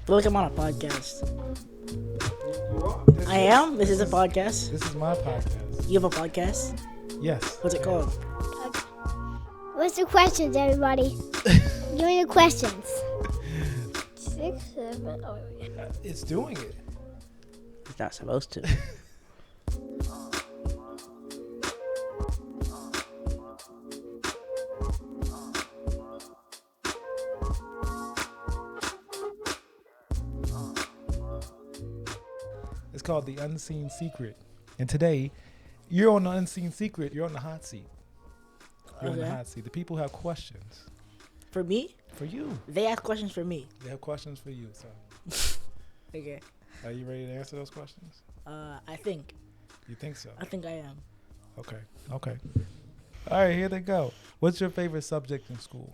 feel like I'm on a podcast. You are. I am? This is a podcast? This is my podcast. You have a podcast? Yes. What's it called? What's the questions, everybody? Give me the questions. 6, 7. Oh, wait. It's doing it. It's not supposed to. It's called The Unseen Secret. And today, you're on the Unseen Secret. You're on the hot seat. You're on the hot seat. The people have questions. For me? For you. They ask questions for me. They have questions for you. So, Okay. are you ready to answer those questions? I think. You think so? I think I am. Okay. Okay. All right, here they go. What's your favorite subject in school?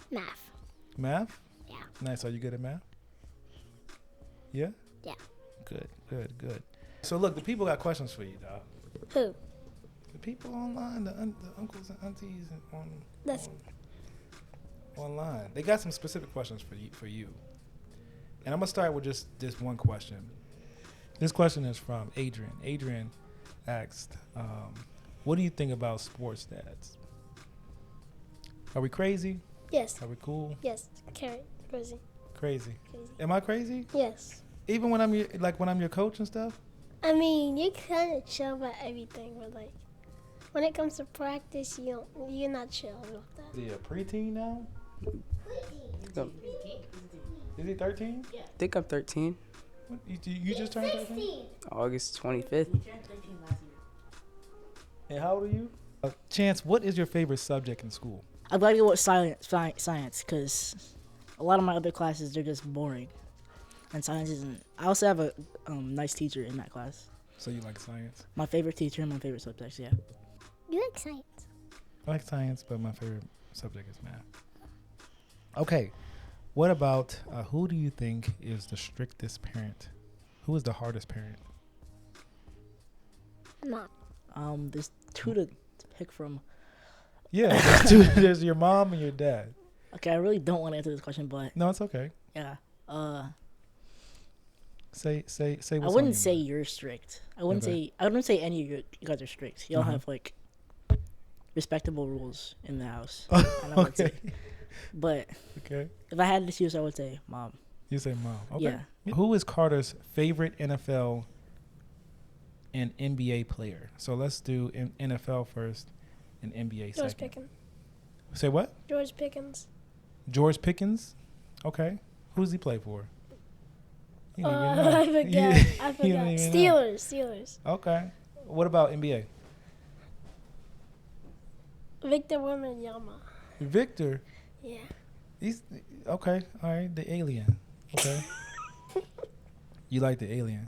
Math. Math? Yeah. Nice. Are you good at math? Yeah? Yeah. Good. So, look, the people got questions for you, dog. Who? The people online, the uncles and aunties That's online. They got some specific questions for you. And I'm going to start with just this one question. This question is from Adrian. Adrian asked, what do you think about sports dads? Are we crazy? yes. Are we cool? Yes. Crazy. Crazy. Crazy. Am I crazy? Yes. Even when I'm your coach and stuff? I mean, you kind of chill about everything, but like when it comes to practice, you're not chill about that. Is he a preteen now? Is he 13? I think I'm 13. What, you just turned 13? August 25th. And how old are you? Chance, what is your favorite subject in school? I'm glad to go with science, because a lot of my other classes, they're just boring. And science isn't. I also have a nice teacher in that class. So you like science? My favorite teacher and my favorite subjects, yeah. You like science? I like science, but my favorite subject is math. Okay. What about, who do you think is the strictest parent? Who is the hardest parent? Mom. There's two to pick from. Yeah, there's two. There's your mom and your dad. Okay, I really don't want to answer this question, but No, it's okay. yeah. Say what's I on wouldn't your say mind. you're strict. I wouldn't Okay. say any of you guys are strict. Y'all Uh-huh. have like respectable rules in the house. And I would Okay. say, but Okay. if I had to choose, I would say mom. You say mom. Okay. Yeah. Who is Carter's favorite NFL and NBA player? So let's do NFL first and NBA George second. Pickens. Say what? George Pickens. George Pickens? Okay. Who does he play for? You don't even know. I forgot. You- I you forgot. don't even know. Steelers. Okay. What about NBA? Victor Wembanyama. Victor. Yeah. He's okay. All right. The alien. Okay. You like the alien?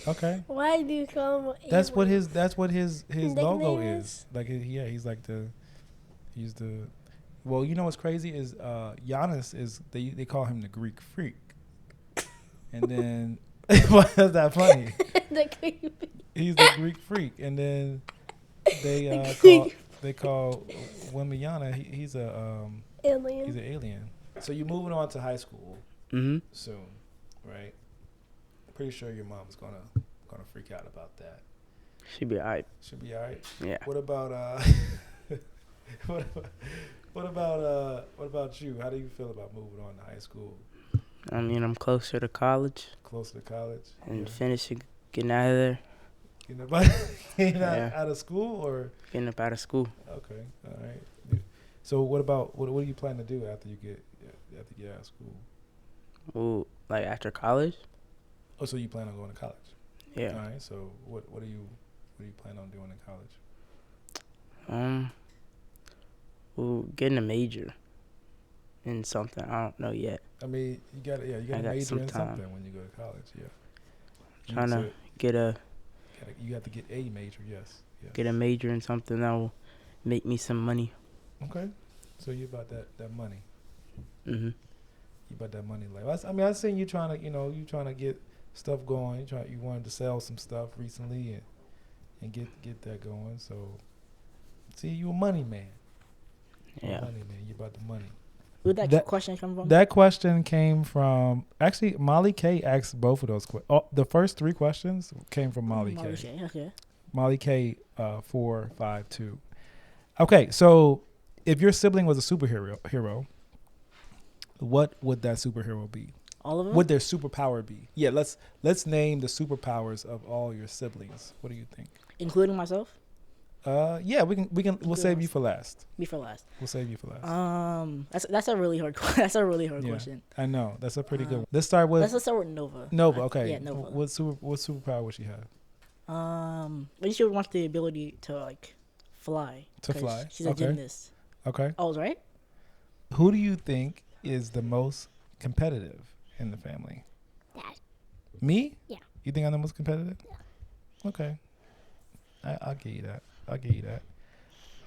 Okay. Why do you call him? That's what alien? his logo Nickname is. is? Like he's like he's the. Well, you know what's crazy is Giannis is they call him the Greek freak. And then why is that funny? The creepy. He's the Greek freak, and then they call Wembanyama. He's an Alien. alien. So you're moving on to high school Mm-hmm. soon, right? Pretty sure your mom's gonna freak out about that. Should be alright. Should be all right. Yeah. What about what about you? How do you feel about moving on to high school? I mean, I'm closer to college Closer to college? and Yeah. finishing, getting out of there, Getting Yeah. out of school or getting up out of school. okay, all right. So what do you plan to do after you get out of school? Ooh, like after college? Oh, so you plan on going to college? Yeah. All right. So what do you plan on doing in college? Getting a major in something. I don't know yet. I mean, you got I to got major some in time. something when you go to college. Yeah. Trying to get a You have to get a major. Yes. Yes. get a major in something that will make me some money. Okay. So you about that money. Mm-hmm. You about that money. Like I seen you trying to get stuff going. You wanted to sell some stuff recently and get that going. So see, you a money man. Yeah. Money man. You about the money. Who'd that question come from? That question came from actually Molly K asked both of those questions. The first 3 questions came from Molly K. Okay. Molly K 452. Okay, so if your sibling was a superhero, what would that superhero be? All of them? Would their superpower be? Yeah, let's name the superpowers of all your siblings. What do you think? Including myself? Yeah, we'll save you for last. Me for last. We'll save you for last. That's a really hard that's a really hard Yeah, question. I know. That's a pretty good one. Let's start with Nova. Nova, okay. Yeah, Nova. What superpower would she have? Maybe she would want the ability to like fly. To fly. She's a gymnast. Okay. Oh, right? Who do you think is the most competitive in the family? Dad. Me? Yeah. You think I'm the most competitive? Yeah. Okay. I'll give you that.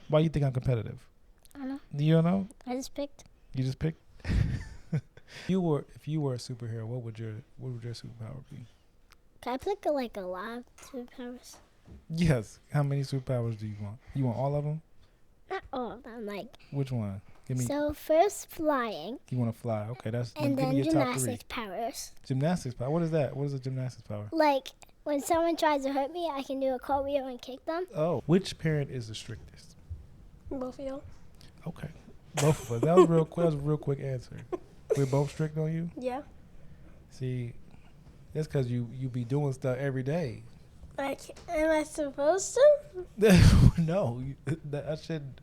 Why do you think I'm competitive? I don't know. You don't know? I just picked. You just picked? If you were a superhero, what would your superpower be? Can I pick a lot of superpowers? Yes. How many superpowers do you want? You want all of them? Not all of them. Which one? Give me. So first flying. You want to fly? Okay, that's. And give then me your top 3. gymnastics powers. Gymnastics power. What is that? What is a gymnastics power? When someone tries to hurt me, I can do a cartwheel and kick them. Oh, which parent is the strictest? Both of you. Okay, both of us. That was real quick. That was a real quick answer. We're both strict on you. Yeah. See, that's because you be doing stuff every day. Am I supposed to? No, I should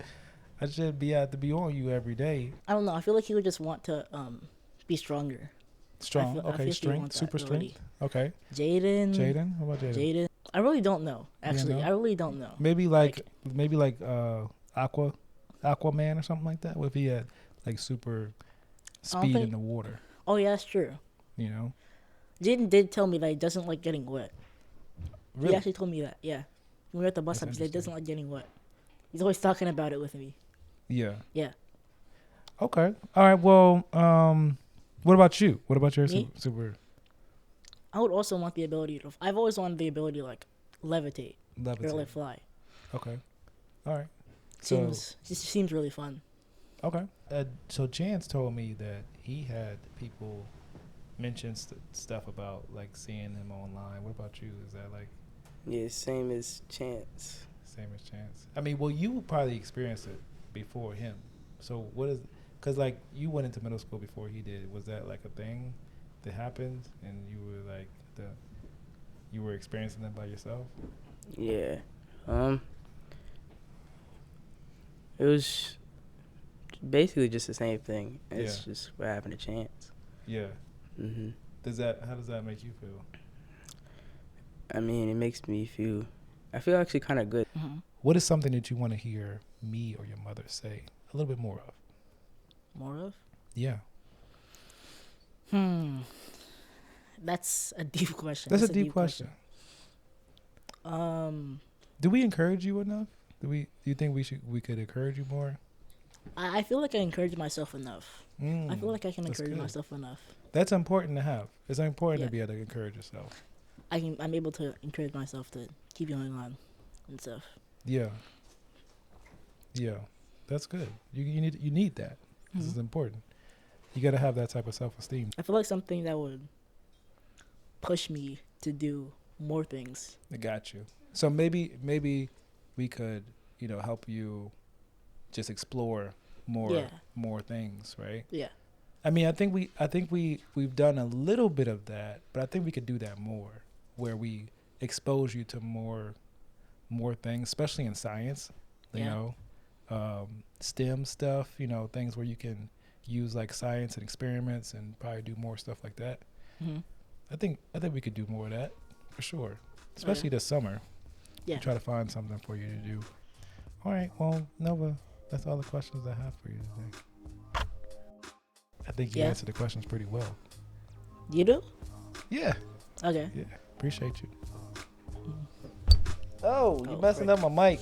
have to be on you every day. I don't know. I feel like he would just want to be stronger. Strong. I Okay, feel strength. Super ability. strength. Okay. Jaiden. What about Jaiden? Jaiden. I really don't know. Actually, know? I really don't know. Maybe Aquaman or something like that. What if he had like super speed in the water? Oh yeah, that's true. You know. Jaiden did tell me that he doesn't like getting wet. Really? He actually told me that. Yeah. When we were at the bus stop, he said he doesn't like getting wet. He's always talking about it with me. Yeah. Yeah. Okay. All right. Well, what about you? What about your super? I would also want the ability to. I've always wanted the ability to like levitate. Or like fly. Okay. All right. Seems really fun. Okay. So Chance told me that he had people mention stuff about like seeing him online. What about you? Is that like? Yeah, same as Chance. Same as Chance. I mean, well, you probably experienced it before him. So what is? Because like you went into middle school before he did. Was that like a thing that happened, and you were like you were experiencing that by yourself? Yeah. It was basically just the same thing. It's just what happened to Chance. Yeah. Mhm. How does that make you feel? I mean, it makes me feel. I feel actually kind of good. Mm-hmm. What is something that you want to hear me or your mother say a little bit more of? More of? Yeah. That's a deep question. That's a deep question. Do we encourage you enough? Do you think we could encourage you more? I feel like I encourage myself enough. I feel like I can That's encourage good. myself enough. That's important to have. It's important to be able to encourage yourself. I'm able to encourage myself to keep going on and stuff. Yeah. Yeah. That's good. You need that. This is important. You got to have that type of self-esteem. I feel like something that would push me to do more things. I got you. So maybe we could, help you just explore more things, right? Yeah. I mean, I think we've done a little bit of that, but I think we could do that more, where we expose you to more things, especially in science, you know, STEM stuff, things where you can use like science and experiments and probably do more stuff like that. Mm-hmm. I think we could do more of that for sure, especially this summer. Yeah. Try to find something for you to do. All right. Well, Nova, that's all the questions I have for you today. I think you answered the questions pretty well. You do? Yeah. Okay. Yeah. Appreciate you. Oh, you messing up my mic.